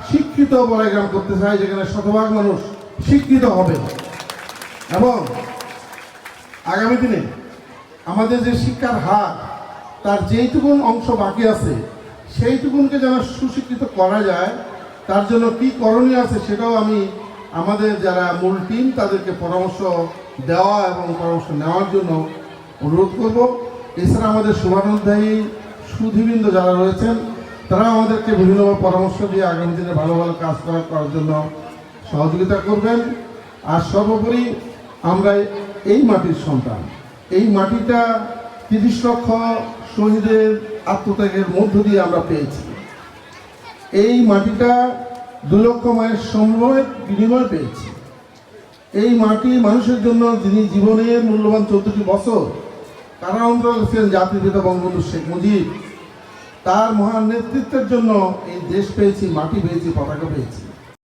শিক্ষিত বড়াইগ্রাম করতে চাই, যেখানে শতভাগ মানুষ শিক্ষিত হবে এবং আগামী দিনে আমাদের যে শিক্ষার হার তার যেইটুকুন অংশ বাকি আছে সেইটুকুনকে যেন সুশিক্ষিত করা যায়, তার জন্য কী করণীয় আছে সেটাও আমি আমাদের যারা মূল টিম তাদেরকে পরামর্শ দেওয়া এবং পরামর্শ নেওয়ার জন্য অনুরোধ করব। এছাড়া আমাদের শুভানুধ্যায়ী সুধীবৃন্দ যারা রয়েছেন তারা আমাদেরকে বিভিন্নভাবে পরামর্শ দিয়ে আগামী দিনে ভালো ভালো কাজ করার জন্য সহযোগিতা করবেন। আর সর্বোপরি আমরা এই মাটির সন্তান, এই মাটিটা ৩০ লক্ষ শহীদের আত্মত্যাগের মধ্য দিয়ে আমরা পেয়েছি। এই মাটিটা ২ লক্ষ মায়ের সময়ের বিনিময় পেয়েছি। এই মাটি মানুষের জন্য যিনি জীবনের মূল্যবান ১৪টি বছর কারান্তরে ছিলেন জাতির পিতা বঙ্গবন্ধু শেখ মুজিব, তার মহান নেতৃত্বের জন্য এই দেশ পেয়েছি, মাটি পেয়েছি, পতাকা পেয়েছি।